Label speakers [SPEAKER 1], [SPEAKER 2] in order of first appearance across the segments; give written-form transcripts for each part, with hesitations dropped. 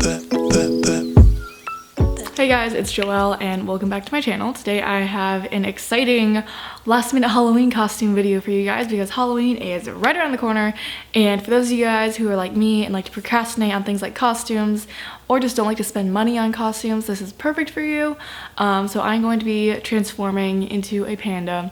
[SPEAKER 1] Hey guys, it's Joelle and welcome back to my channel. Today I have an exciting last minute Halloween costume video for you guys because Halloween is right around the corner, and for those of you guys who are like me and like to procrastinate on things like costumes or just don't like to spend money on costumes, this is perfect for you. So I'm going to be transforming into a panda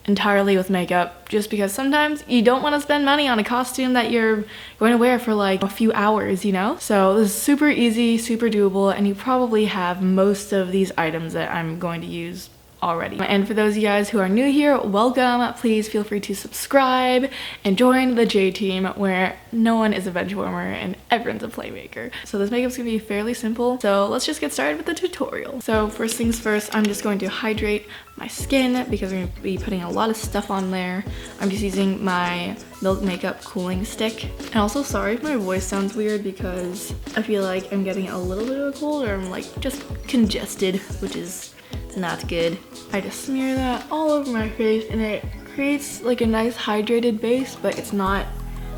[SPEAKER 1] entirely with makeup just because sometimes you don't want to spend money on a costume that you're going to wear for like a few hours, you know? So this is super easy, super doable, and you probably have most of these items that I'm going to use already. And for those of you guys who are new here, welcome. Please feel free to subscribe and join the J team where no one is a bench warmer and everyone's a playmaker. So this makeup's gonna be fairly simple. So let's just get started with the tutorial. So first things first, I'm just going to hydrate my skin because we're gonna be putting a lot of stuff on there. I'm just using my Milk Makeup cooling stick. And also sorry if my voice sounds weird because I feel like I'm getting a little bit of a cold, or I'm like just congested, which is not good. I just smear that all over my face and it creates like a nice hydrated base, but it's not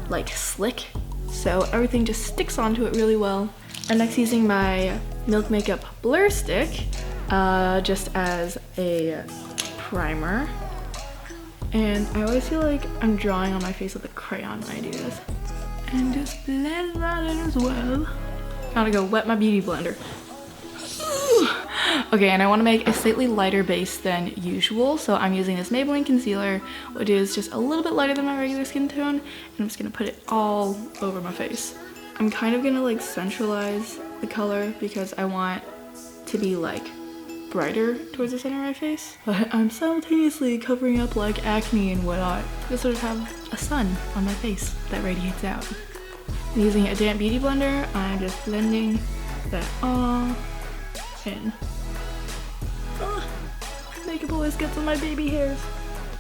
[SPEAKER 1] like slick, so everything just sticks onto it really well. I'm next using my Milk Makeup blur stick just as a primer, and I always feel like I'm drawing on my face with a crayon when I do this, and just blend that in as well. Gotta go wet my beauty blender. Okay, and I want to make a slightly lighter base than usual, so I'm using this Maybelline concealer, which is just a little bit lighter than my regular skin tone, and I'm just gonna put it all over my face. I'm kind of gonna like centralize the color because I want to be like brighter towards the center of my face, but I'm simultaneously covering up like acne and whatnot to sort of have a sun on my face that radiates out. I'm using a damp beauty blender. I'm just blending that all in. Makeup always gets on my baby hairs.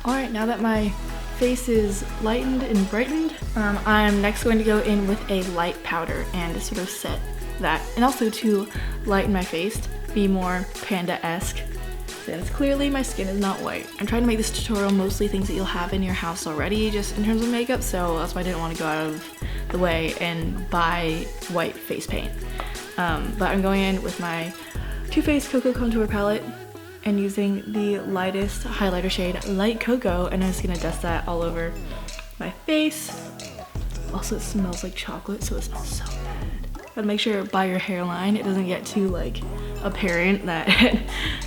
[SPEAKER 1] Alright, now that my face is lightened and brightened, I'm next going to go in with a light powder and sort of set that, and also to lighten my face, be more panda-esque, since clearly my skin is not white. I'm trying to make this tutorial mostly things that you'll have in your house already just in terms of makeup, so that's why I didn't want to go out of the way and buy white face paint. But I'm going in with my Too Faced Cocoa Contour Palette and using the lightest highlighter shade, Light Cocoa, and I'm just gonna dust that all over my face. Also, it smells like chocolate, so it smells so good. Gotta make sure by your hairline it doesn't get too like apparent that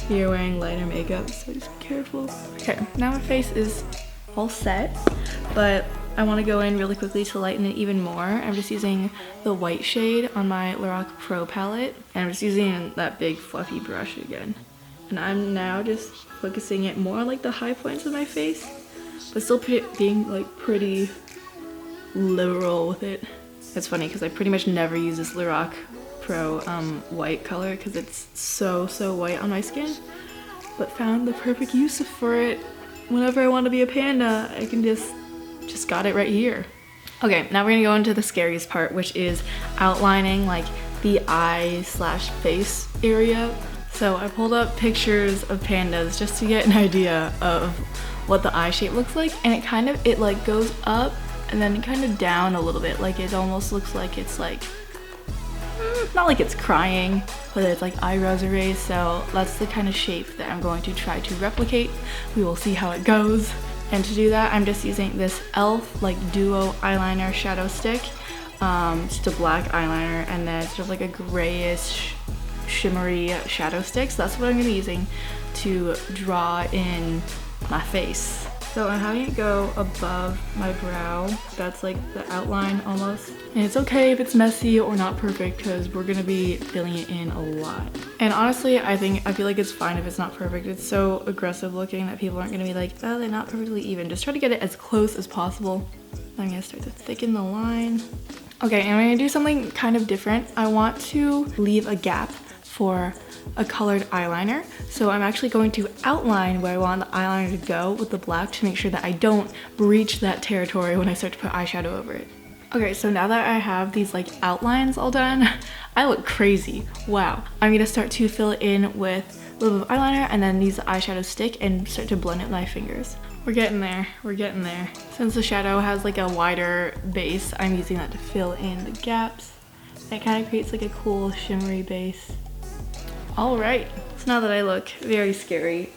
[SPEAKER 1] you're wearing lighter makeup, so just be careful. Okay, now my face is all set, but I want to go in really quickly to lighten it even more. I'm just using the white shade on my Lorac Pro palette, and I'm just using that big fluffy brush again. And I'm now just focusing it more on like the high points of my face, but still being like pretty liberal with it. It's funny because I pretty much never use this Lorac Pro white color because it's so white on my skin, but found the perfect use for it whenever I want to be a panda. I can just got it right here. Okay, now we're gonna go into the scariest part, which is outlining like the eye/face area. So I pulled up pictures of pandas just to get an idea of what the eye shape looks like, and it like goes up and then kind of down a little bit. Like it almost looks like it's like, not like it's crying, but it's like eyebrows are raised. So that's the kind of shape that I'm going to try to replicate. We will see how it goes. And to do that, I'm just using this e.l.f. like duo eyeliner shadow stick, just a black eyeliner, and then sort of like a grayish shimmery shadow stick. So that's what I'm gonna be using to draw in my face. So I'm having it go above my brow. That's like the outline almost. And it's okay if it's messy or not perfect because we're gonna be filling it in a lot. And honestly, I feel like it's fine if it's not perfect. It's so aggressive looking that people aren't gonna be like, oh, they're not perfectly even. Just try to get it as close as possible. I'm gonna start to thicken the line. Okay, and I'm gonna do something kind of different. I want to leave a gap for a colored eyeliner. So I'm actually going to outline where I want the eyeliner to go with the black to make sure that I don't breach that territory when I start to put eyeshadow over it. Okay, so now that I have these like outlines all done, I look crazy. Wow. I'm gonna start to fill it in with a little bit of eyeliner and then use the eyeshadow stick and start to blend it with my fingers. We're getting there, we're getting there. Since the shadow has like a wider base, I'm using that to fill in the gaps. It kind of creates like a cool shimmery base. All right, so now that I look very scary,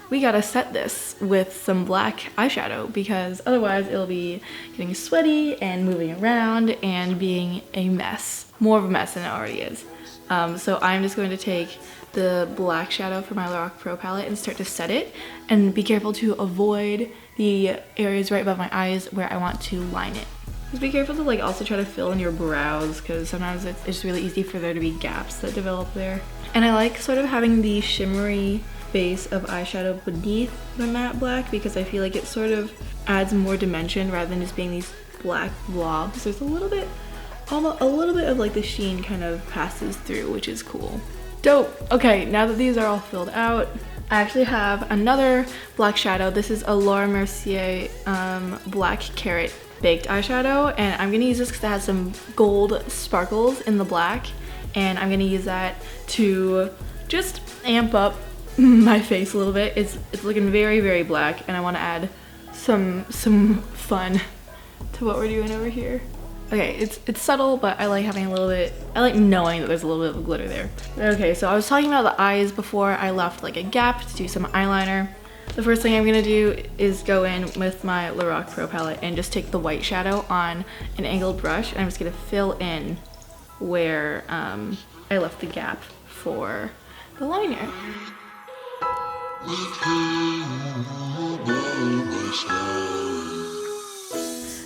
[SPEAKER 1] we gotta set this with some black eyeshadow because otherwise it'll be getting sweaty and moving around and being a mess. More of a mess than it already is. So I'm just going to take the black shadow from my Lorac Pro palette and start to set it, and be careful to avoid the areas right above my eyes where I want to line it. Just be careful to like also try to fill in your brows because sometimes it's just really easy for there to be gaps that develop there. And I like sort of having the shimmery base of eyeshadow beneath the matte black because I feel like it sort of adds more dimension rather than just being these black blobs. There's a little bit of like the sheen kind of passes through, which is cool. Dope. Okay, now that these are all filled out, I actually have another black shadow. This is a Laura Mercier Black Carrot Baked eyeshadow, and I'm gonna use this because it has some gold sparkles in the black, and I'm gonna use that to just amp up my face a little bit. It's looking very, very black, and I want to add some fun to what we're doing over here. Okay, it's subtle, but I like having a little bit, I like knowing that there's a little bit of glitter there. Okay, so I was talking about the eyes before. I left like a gap to do some eyeliner. The first thing I'm gonna do is go in with my Lorac Pro palette and just take the white shadow on an angled brush, and I'm just gonna fill in where I left the gap for the liner.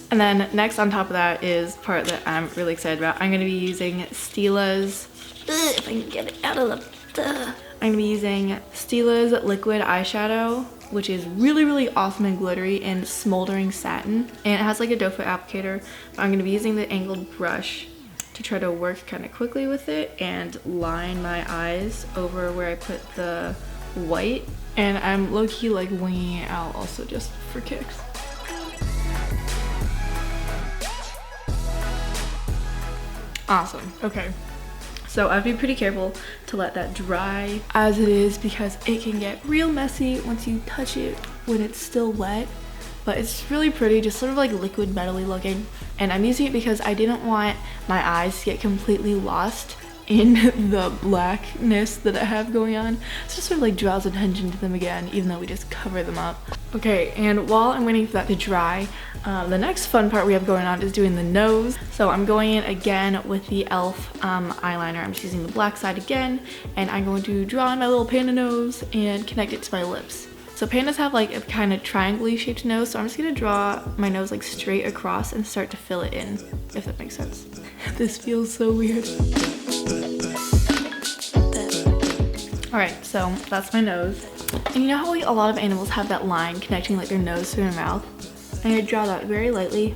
[SPEAKER 1] And then next on top of that is the part that I'm really excited about. I'm going to be using Stila's, if I can get it out of the, I'm going to be using Stila's liquid eyeshadow, which is really, really awesome and glittery in smoldering satin. And it has like a doe foot applicator. But I'm going to be using the angled brush to try to work kind of quickly with it and line my eyes over where I put the white. And I'm low-key like winging it out also just for kicks. Awesome. Okay, so I have to be pretty careful to let that dry as it is because it can get real messy once you touch it when it's still wet. But it's really pretty, just sort of like liquid metally looking. And I'm using it because I didn't want my eyes to get completely lost in the blackness that I have going on. So just sort of like draws attention to them again, even though we just cover them up. Okay, and while I'm waiting for that to dry, the next fun part we have going on is doing the nose. So I'm going in again with the e.l.f. eyeliner. I'm just using the black side again, and I'm going to draw in my little panda nose and connect it to my lips. So pandas have like a kind of triangle-y shaped nose, so I'm just gonna draw my nose like straight across and start to fill it in, if that makes sense. This feels so weird. Alright, so that's my nose. And you know how like a lot of animals have that line connecting like their nose to their mouth? I'm gonna draw that very lightly.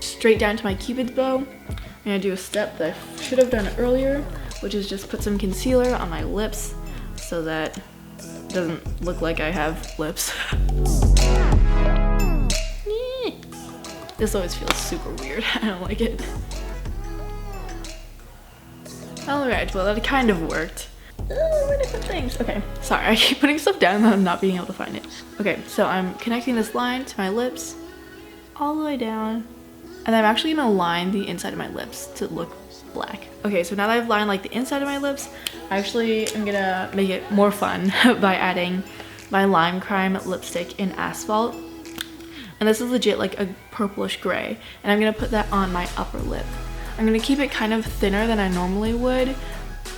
[SPEAKER 1] Straight down to my cupid's bow. I'm gonna do a step that I should have done earlier, which is just put some concealer on my lips so that it doesn't look like I have lips. This always feels super weird. I don't like it. Alright, well that kind of worked. Where did I put things? Okay, sorry, I keep putting stuff down and I'm not being able to find it. Okay, so I'm connecting this line to my lips all the way down. And I'm actually gonna line the inside of my lips to look black. Okay, so now that I've lined like the inside of my lips, I actually am gonna make it more fun by adding my Lime Crime lipstick in Asphalt. And this is legit like a purplish gray. And I'm gonna put that on my upper lip. I'm gonna keep it kind of thinner than I normally would,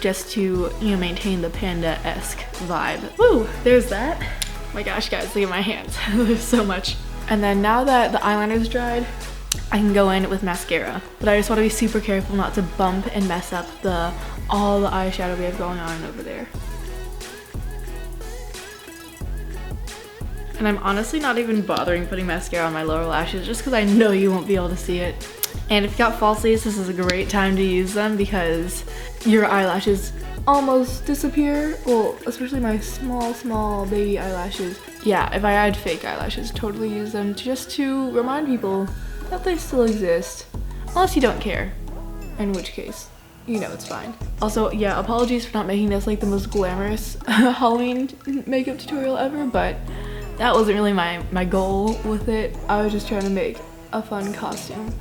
[SPEAKER 1] just to, you know, maintain the panda-esque vibe. Woo, there's that. Oh my gosh, guys, look at my hands. There's so much. And then now that the eyeliner's dried, I can go in with mascara. But I just want to be super careful not to bump and mess up all the eyeshadow we have going on over there. And I'm honestly not even bothering putting mascara on my lower lashes just because I know you won't be able to see it. And if you got false sleeves, this is a great time to use them because your eyelashes almost disappear. Well, especially my small baby eyelashes. Yeah, if I had fake eyelashes, totally use them just to remind people that they still exist. Unless you don't care, in which case, you know it's fine. Also, yeah, apologies for not making this like the most glamorous Halloween makeup tutorial ever, but that wasn't really my goal with it. I was just trying to make a fun costume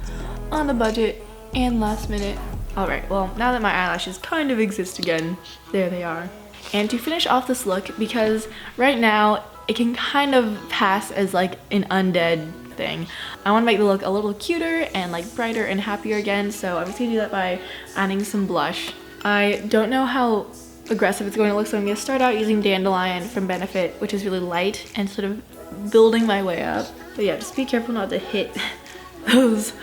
[SPEAKER 1] on a budget And last minute. Alright, well, now that my eyelashes kind of exist again, there they are. And to finish off this look, because right now it can kind of pass as like an undead thing, I want to make the look a little cuter and like brighter and happier again, so I'm just gonna do that by adding some blush. I don't know how aggressive it's going to look, so I'm going to start out using Dandelion from Benefit, which is really light, and sort of building my way up. But yeah, just be careful not to hit those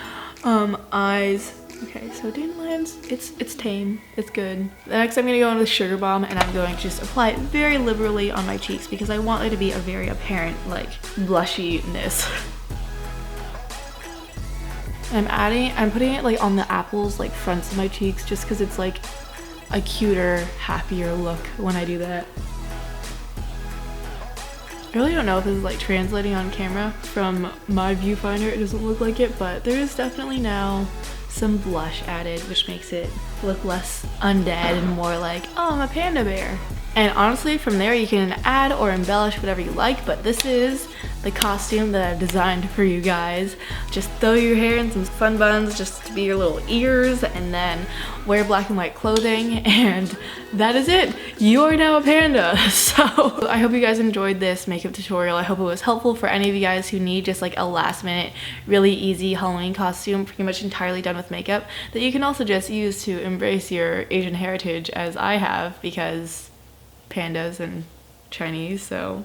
[SPEAKER 1] eyes. Okay, so Dandelion's, it's tame, it's good. Next I'm going to go in with Sugar Bomb, and I'm going to just apply it very liberally on my cheeks because I want there to be a very apparent like blushiness. I'm putting it like on the apples, like fronts of my cheeks, just because it's like a cuter, happier look when I do that. I really don't know if this is like translating on camera. From my viewfinder, it doesn't look like it, but there is definitely now some blush added, which makes it look less undead and more like, oh, I'm a panda bear. And honestly, from there you can add or embellish whatever you like, but this is the costume that I've designed for you guys. Just throw your hair in some fun buns just to be your little ears, and then wear black and white clothing, and that is it. You are now a panda. So I hope you guys enjoyed this makeup tutorial. I hope it was helpful for any of you guys who need just like a last minute, really easy Halloween costume, pretty much entirely done with makeup, that you can also just use to embrace your Asian heritage, as I have, because pandas and Chinese, so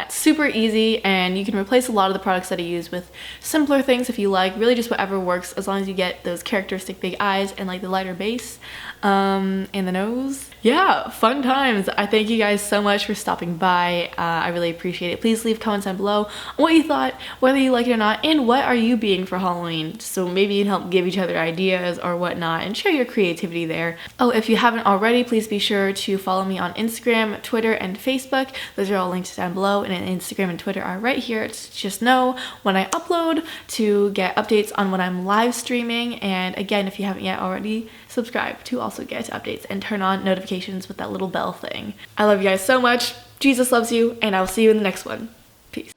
[SPEAKER 1] super easy. And you can replace a lot of the products that I use with simpler things if you like, really just whatever works, as long as you get those characteristic big eyes and like the lighter base and the nose. Yeah, fun times. I thank you guys so much for stopping by. I really appreciate it. Please leave comments down below on what you thought, whether you like it or not, and what are you being for Halloween, so maybe you can help give each other ideas or whatnot and share your creativity there. Oh, if you haven't already, please be sure to follow me on Instagram, Twitter, and Facebook. Those are all linked down below, and Instagram and Twitter are right here. Just know when I upload to get updates on when I'm live streaming. And again, if you haven't yet already, subscribe to also get updates and turn on notifications with that little bell thing. I love you guys so much. Jesus loves you, and I will see you in the next one. Peace.